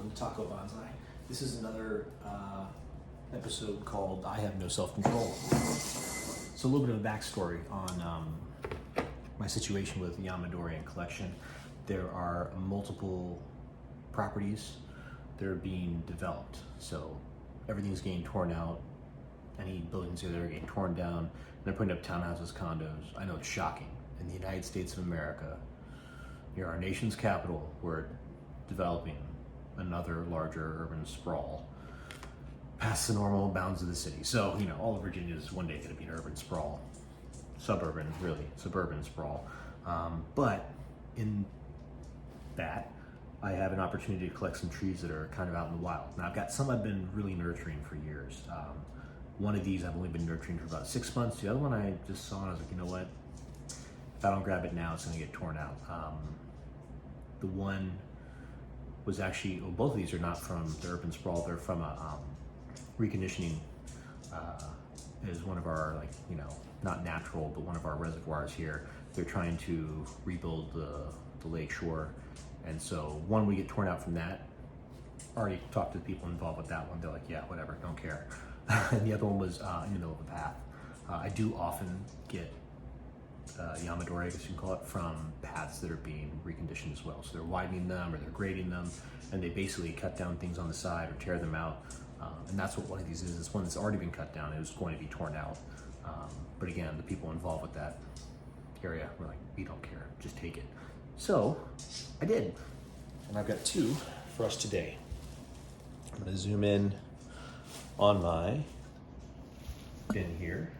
welcome to Taco Bonsai. This is another episode called I Have No Self-Control. So a little bit of a backstory on my situation with Yamadori and collection. There are multiple properties that are being developed. So everything's getting torn out. Any buildings that are getting torn down. And they're putting up townhouses, condos. I know it's shocking. In the United States of America, near our nation's capital, we're developing another larger urban sprawl past the normal bounds of the city. So, you know, all of Virginia is one day going to be an urban sprawl. Suburban sprawl. But in that, I have an opportunity to collect some trees that are kind of out in the wild. Now, I've got some I've been really nurturing for years. One of these I've only been nurturing for about 6 months. The other one I just saw and I was like, you know what? If I don't grab it now, it's going to get torn out. The one was actually, well, both of these are not from the urban sprawl. They're from a reconditioning. Is one of our, like, you know, not natural, but one of our reservoirs here. They're trying to rebuild the lake shore. And so one we get torn out from that. Already talked to the people involved with that one. They're like, yeah, whatever, don't care. And the other one was in the middle of the path. I do often get Yamadori, I guess you can call it, from paths that are being reconditioned as well. So they're widening them or they're grading them, and they basically cut down things on the side or tear them out. And that's what one of these is. It's one that's already been cut down. It was going to be torn out. But again, the people involved with that area were like, we don't care, just take it. So I did. And I've got two for us today. I'm gonna zoom in on my bin here.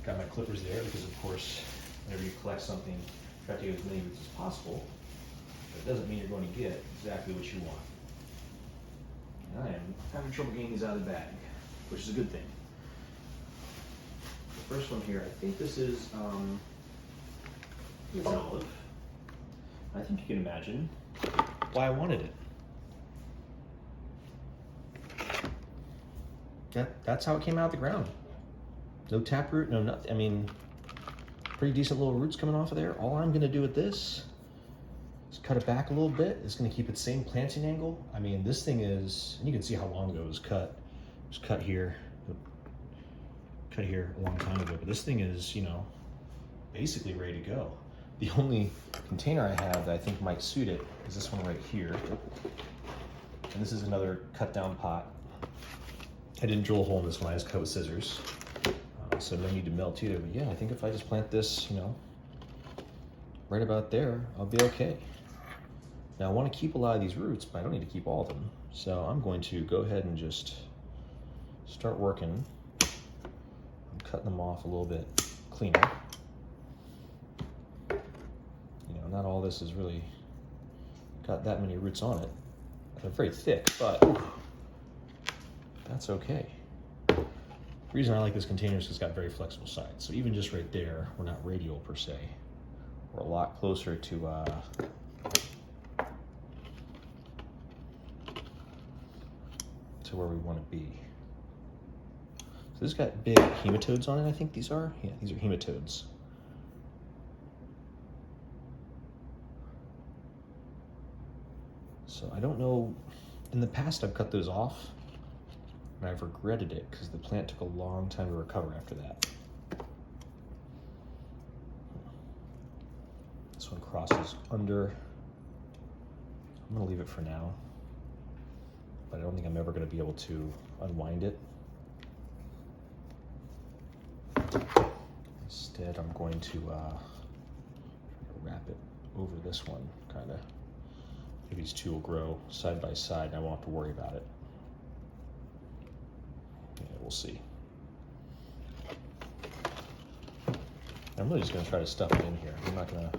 Got my clippers there because, of course, whenever you collect something, try to get as many roots as possible. But it doesn't mean you're going to get exactly what you want. And I am having trouble getting these out of the bag, which is a good thing. The first one here, I think this is olive. I think you can imagine why I wanted it. That's how it came out of the ground. No taproot, no nothing. I mean, pretty decent little roots coming off of there. All I'm gonna do with this is cut it back a little bit. It's gonna keep its same planting angle. I mean, this thing is, and you can see how long ago it was cut. It was cut here a long time ago. But this thing is, you know, basically ready to go. The only container I have that I think might suit it is this one right here. And this is another cut down pot. I didn't drill a hole in this one, I just cut with scissors. So no need to melt either, but yeah, I think if I just plant this, you know, right about there, I'll be okay. Now I want to keep a lot of these roots, but I don't need to keep all of them. So I'm going to go ahead and just start working. I'm cutting them off a little bit cleaner. You know, not all this has really got that many roots on it. They're very thick, but that's okay. The reason I like this container is because it's got very flexible sides. So even just right there, we're not radial per se. We're a lot closer to where we want to be. So this got big hematodes on it, I think these are. Yeah, these are hematodes. So I don't know, in the past I've cut those off. And I've regretted it because the plant took a long time to recover after that. This one crosses under. I'm gonna leave it for now, but I don't think I'm ever gonna be able to unwind it. Instead, I'm going to wrap it over this one, kind of. Maybe these two will grow side by side and I won't have to worry about it. Yeah, we'll see. I'm really just gonna try to stuff it in here. I'm not gonna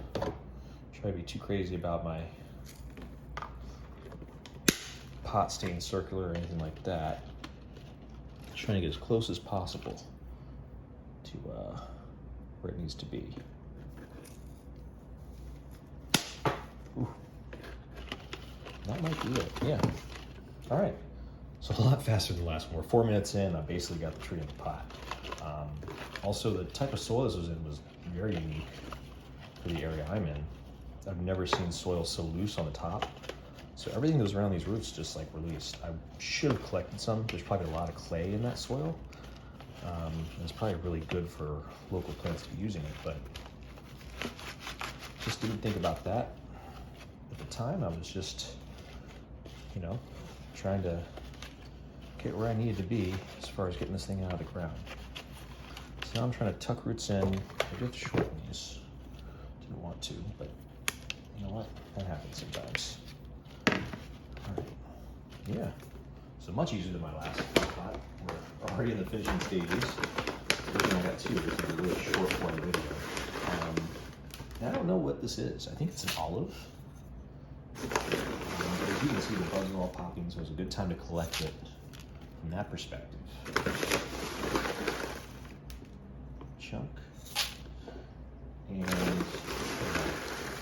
try to be too crazy about my pot staying circular or anything like that. Just trying to get as close as possible to where it needs to be. Ooh. That might be it, yeah. All right. So a lot faster than the last one. We're 4 minutes in, I basically got the tree in the pot. Also, the type of soil this was in was very unique for the area I'm in. I've never seen soil so loose on the top. So everything that was around these roots just like released. I should have collected some. There's probably a lot of clay in that soil. It's probably really good for local plants to be using it, but just didn't think about that at the time. I was just, you know, trying to get where I needed to be as far as getting this thing out of the ground. So now I'm trying to tuck roots in. I do have to shorten these. Didn't want to, but you know what? That happens sometimes. All right. Yeah. So much easier than my last spot. We're already in the finishing stages. The version I got too. This is a really short form video. I don't know what this is. I think it's an olive. As you can see, the buds are all popping, so it's a good time to collect it from that perspective. Chunk. And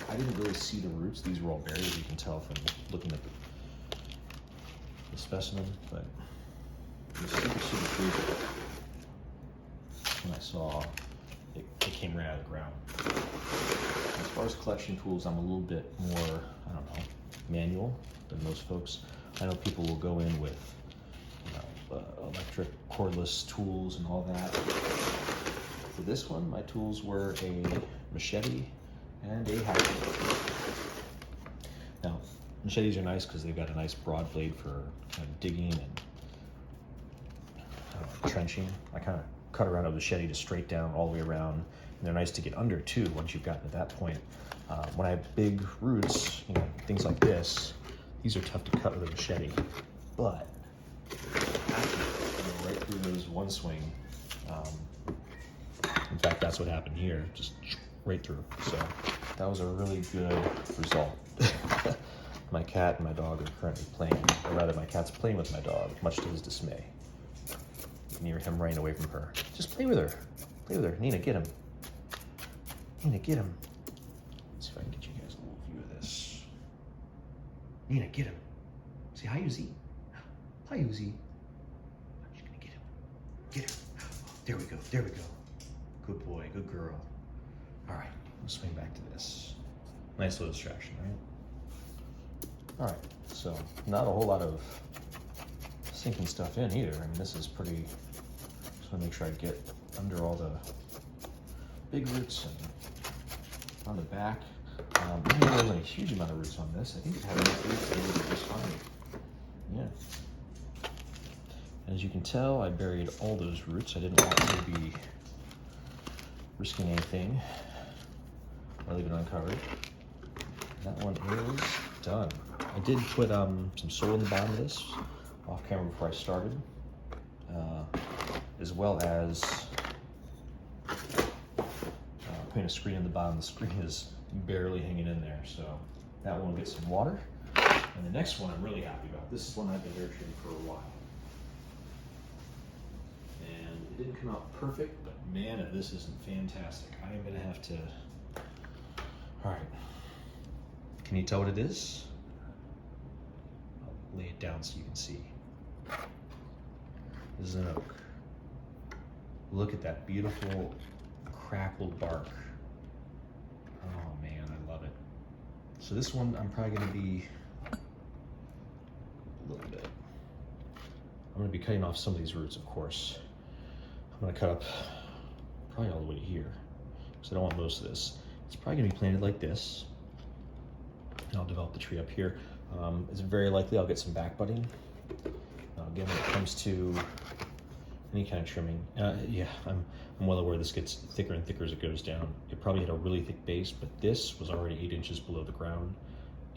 I didn't really see the roots. These were all buried, as you can tell from looking at the specimen, but it was super crazy when I saw it came right out of the ground. As far as collection tools, I'm a little bit more, I don't know, manual than most folks. I know people will go in with, you know, electric cordless tools and all that. For this one, my tools were a machete and a hatchet. Now, machetes are nice because they've got a nice broad blade for kind of digging and trenching. I kind of cut around a machete to straight down all the way around, and they're nice to get under too once you've gotten to that point. When I have big roots, you know, things like this, these are tough to cut with a machete, but right through those one swing. In fact, that's what happened here, just right through. So that was a really good result. My cat and my dog are currently playing, or rather my cat's playing with my dog, much to his dismay. You can hear him running away from her. Just play with her. Play with her. Nina, get him. Nina, get him. Let's see if I can get you guys a little view of this. Nina, get him. Say hi, Uzi. Hi, Uzi. I'm just gonna get him. Get her. There we go. There we go. Good boy. Good girl. All right. Let's swing back to this. Nice little distraction, right? All right. So not a whole lot of sinking stuff in either. I mean, this is pretty. Just want to make sure I get under all the big roots and on the back. There wasn't a huge amount of roots on this. I think it had enough roots to really just fine. Yeah. As you can tell, I buried all those roots. I didn't want to be risking anything or leave it uncovered. That one is done. I did put some soil in the bottom of this off camera before I started, as well as putting a screen in the bottom. The screen is barely hanging in there, so that one will get some water. And the next one I'm really happy about. This is one I've been nurturing for a while. And it didn't come out perfect, but man, if this isn't fantastic. I am gonna have to, all right. Can you tell what it is? I'll lay it down so you can see. This is an oak. Look at that beautiful crackled bark. Oh man, I love it. So this one, I'm probably gonna be a little bit. I'm gonna be cutting off some of these roots, of course. I'm gonna cut up probably all the way to here, because I don't want most of this. It's probably gonna be planted like this. And I'll develop the tree up here. It's very likely I'll get some back budding. Again, when it comes to any kind of trimming, yeah, I'm well aware this gets thicker and thicker as it goes down. It probably had a really thick base, but this was already 8 inches below the ground,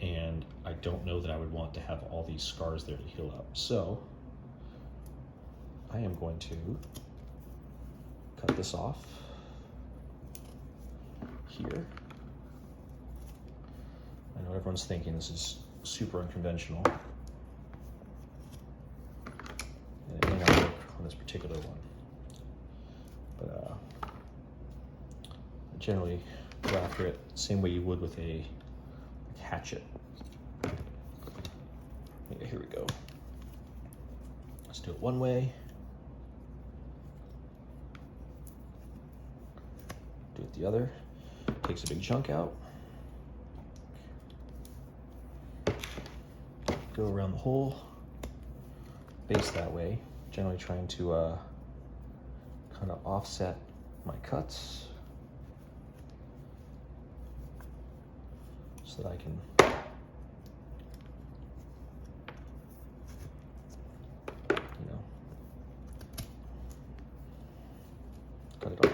and I don't know that I would want to have all these scars there to heal up. So I am going to cut this off here. I know everyone's thinking this is super unconventional. And it may not work on this particular one. But generally go after it the same way you would with a hatchet. Yeah, here we go. Let's do it one way. Do it the other. Takes a big chunk out. go around the whole base that way, generally trying to kind of offset my cuts so that I can cut it off.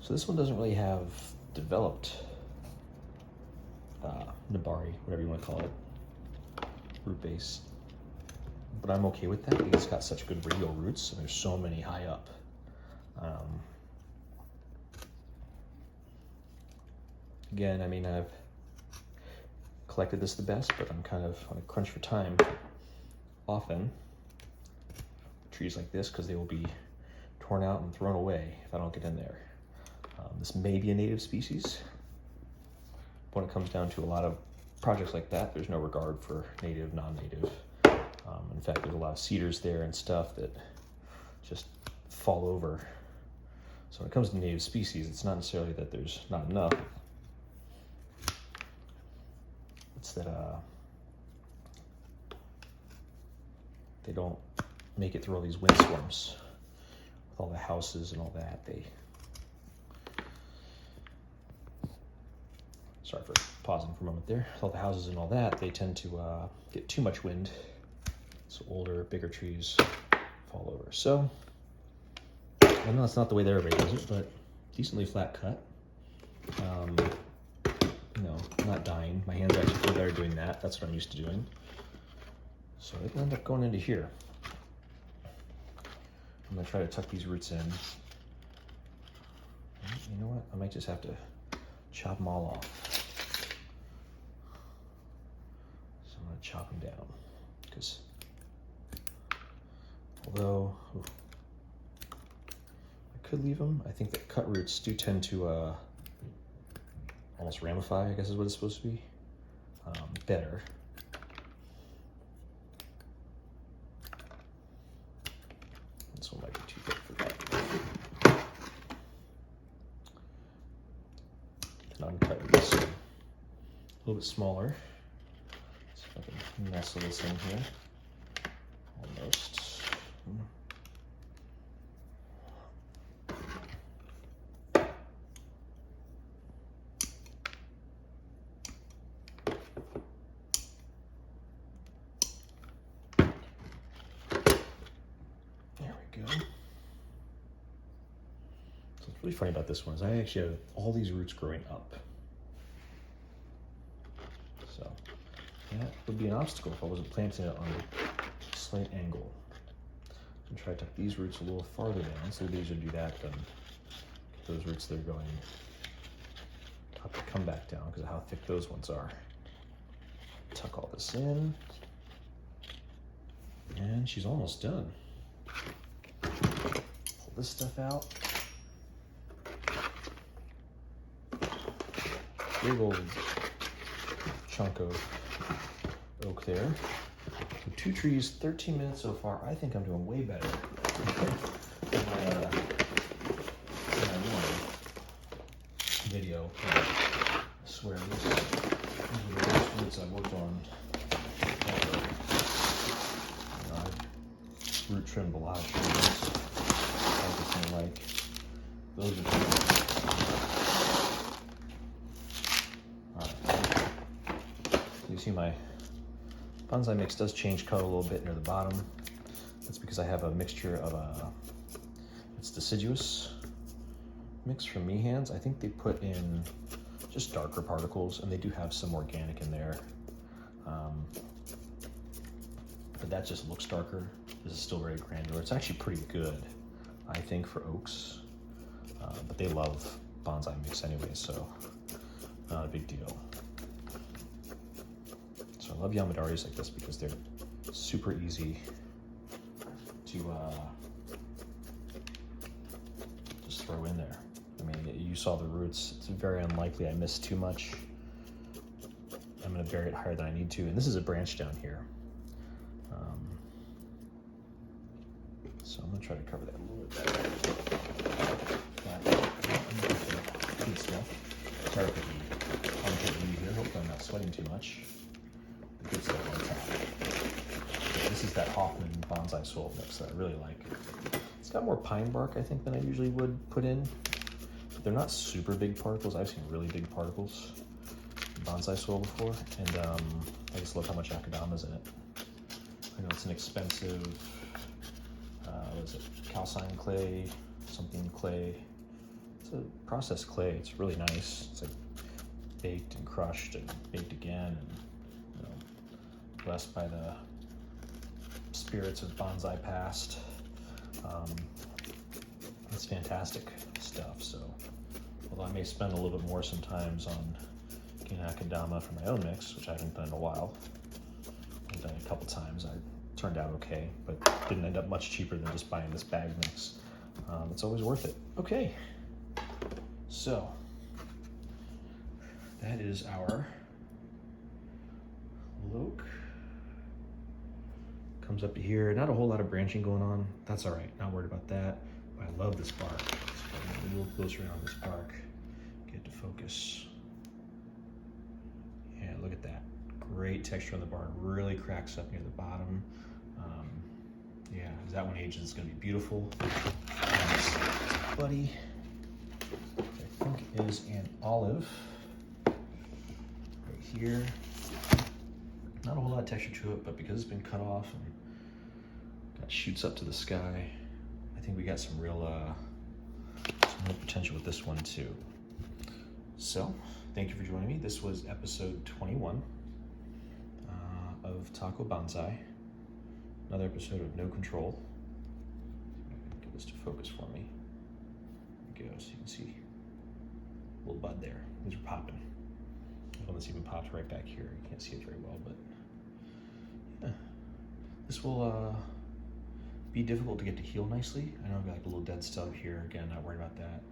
So this one doesn't really have developed Nabari, whatever you want to call it, root base. But I'm okay with that because it's got such good radial roots and there's so many high up. Again, I mean, I've collected this the best, but I'm kind of on a crunch for time often. Trees like this, because they will be torn out and thrown away if I don't get in there. This may be a native species. When it comes down to a lot of projects like that, there's no regard for native, non-native. In fact, there's a lot of cedars there and stuff that just fall over. So when it comes to native species, it's not necessarily that there's not enough. It's that they don't make it through all these windstorms with all the houses and all that. Sorry for pausing for a moment there. With all the houses and all that, they tend to get too much wind. So older, bigger trees fall over. So I know that's not the way that everybody does it, but decently flat cut. You know, not dying. My hands actually feel better doing that. That's what I'm used to doing. So it can end up going into here. I'm gonna try to tuck these roots in. You know what? I might just have to chop them all off. So I'm gonna chop them down because although I could leave them, I think that cut roots do tend to almost ramify, I guess is what it's supposed to be. Better. This one might be too big for that. And I'm cutting this a little bit smaller. See if I can nestle this in here. Almost. What's really funny about this one is I actually have all these roots growing up. So that would be an obstacle if I wasn't planting it on a slight angle. I'm try to tuck these roots a little farther down. So it'd be easier to do that than those roots that are going up to come back down because of how thick those ones are. Tuck all this in. And she's almost done. Pull this stuff out. Big old chunk of oak there. So 2 trees, 13 minutes so far. I think I'm doing way better than my one video. I swear, these are the best roots I've worked on ever. You know, I've root trimmed a lot of trees. Everything like those are the you see my bonsai mix does change color a little bit near the bottom. That's because I have a mixture of it's deciduous mix from Me Hands. I think they put in just darker particles and they do have some organic in there. But that just looks darker. This is still very granular. It's actually pretty good, I think, for oaks. But they love bonsai mix anyway, so not a big deal. So I love Yamadoris like this because they're super easy to just throw in there. I mean, you saw the roots. It's very unlikely I missed too much. I'm going to bury it higher than I need to. And this is a branch down here. So I'm going to try to cover that a little bit better. Good stuff. Sorry for the sweating too much. The good stuff on top. Yeah, this is that Hoffman bonsai soil mix that I really like. It's got more pine bark, I think, than I usually would put in. But they're not super big particles. I've seen really big particles in bonsai soil before, and I just love how much akadama's in it. I know it's an expensive, what is it, calcine clay, something clay. It's a processed clay. It's really nice. It's like baked and crushed and baked again, and you know, blessed by the spirits of bonsai past. It's fantastic stuff. So, although I may spend a little bit more sometimes on getting akadama for my own mix, which I haven't done in a while. I've done it a couple times. I turned out okay, but didn't end up much cheaper than just buying this bag mix. It's always worth it. Okay, so that is our loke. Comes up to here. Not a whole lot of branching going on. That's all right. Not worried about that. But I love this bark. Let's get a little closer on this bark. Get it to focus. Yeah, look at that. Great texture on the bark. Really cracks up near the bottom. Yeah, as that one ages, it's going to be beautiful. And this buddy, which I think is an olive, right here. Not a whole lot of texture to it, but because it's been cut off and got shoots up to the sky, I think we got some real potential with this one too. So, thank you for joining me. This was episode 21 of Taco Bonsai. Another episode of No Control. Get this to focus for me. There we go, so you can see a little bud there. These are popping. One that's even popped right back here. You can't see it very well, but yeah. This will be difficult to get to heal nicely. I know I've got like a little dead stub here. Again, not worried about that.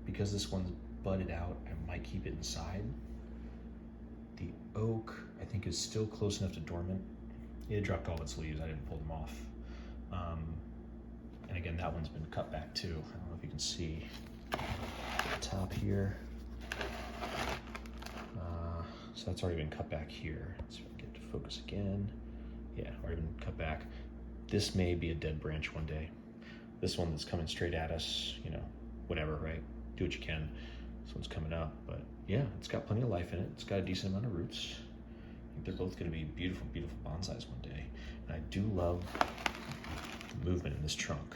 Because this one's budded out, I might keep it inside. The oak, I think, is still close enough to dormant. It dropped all its leaves. I didn't pull them off. And again, that one's been cut back too. I don't know if you can see the top here. So that's already been cut back here. Let's see if I can get to focus again. Yeah, already been cut back. This may be a dead branch one day. This one that's coming straight at us, you know, whatever, right? Do what you can. This one's coming up, but yeah, it's got plenty of life in it. It's got a decent amount of roots. I think they're both gonna be beautiful, beautiful bonsais one day. And I do love the movement in this trunk.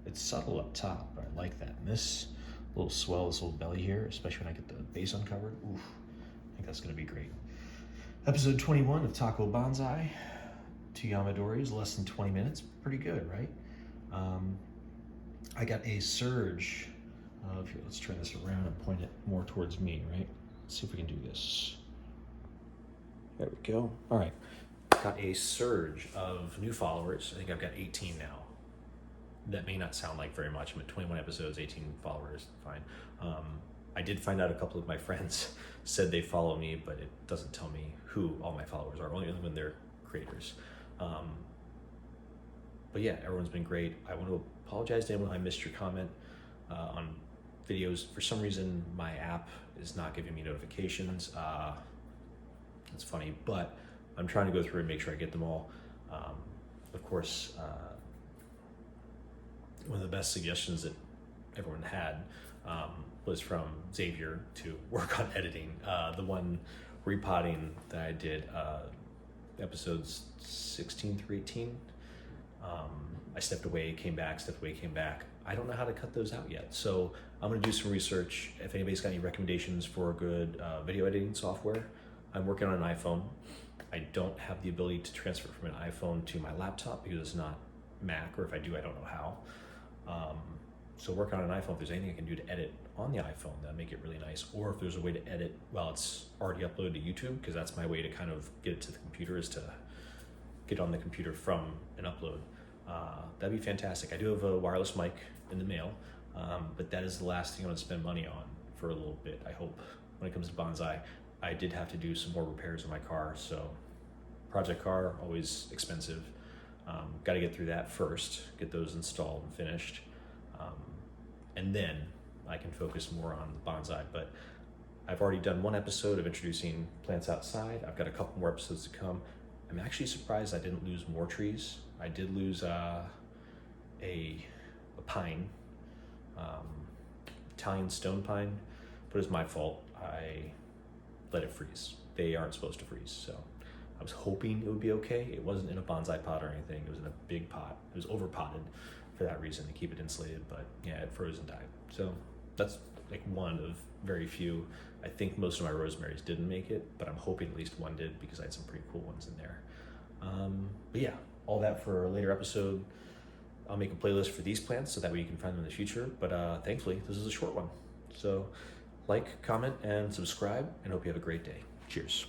It's subtle up top, but I like that. And this little swell, this little belly here, especially when I get the base uncovered, oof, I think that's gonna be great. Episode 21 of Taco Bonsai. 2 Yamadoris, less than 20 minutes. Pretty good, right? I got a surge of, here, let's turn this around and point it more towards me, right? Let's see if we can do this. There we go. All right. Got a surge of new followers. I think I've got 18 now. That may not sound like very much. I'm at 21 episodes, 18 followers, fine. I did find out a couple of my friends said they follow me, but it doesn't tell me who all my followers are, only when they're creators. But yeah, everyone's been great. I want to apologize to anyone I missed your comment on videos. For some reason, my app is not giving me notifications. It's funny, but I'm trying to go through and make sure I get them all. Of course, one of the best suggestions that everyone had was from Xavier to work on editing. The one repotting that I did, episodes 16 through 18, I stepped away, came back, stepped away, came back. I don't know how to cut those out yet, so I'm gonna do some research. If anybody's got any recommendations for a good video editing software, I'm working on an iPhone. I don't have the ability to transfer from an iPhone to my laptop because it's not Mac, or if I do, I don't know how. So work on an iPhone. If there's anything I can do to edit on the iPhone, that'd make it really nice. Or if there's a way to edit while it's already uploaded to YouTube, because that's my way to kind of get it to the computer, is to get on the computer from an upload. That'd be fantastic. I do have a wireless mic in the mail, but that is the last thing I'm gonna spend money on for a little bit, I hope. When it comes to bonsai, I did have to do some more repairs on my car, so project car, always expensive. Got to get through that first, get those installed and finished, and then I can focus more on the bonsai. But I've already done one episode of introducing plants outside. I've got a couple more episodes to come. I'm actually surprised I didn't lose more trees. I did lose a pine, Italian stone pine, but it's my fault. I let it freeze. They aren't supposed to freeze, so I was hoping it would be okay. It wasn't in a bonsai pot or anything. It was in a big pot. It was over potted for that reason, to keep it insulated, but yeah, it froze and died. So that's like one of very few. I think most of my rosemaries didn't make it, but I'm hoping at least one did because I had some pretty cool ones in there. But yeah, all that for a later episode. I'll make a playlist for these plants so that way you can find them in the future, but thankfully this is a short one. So like, comment, and subscribe, and hope you have a great day. Cheers.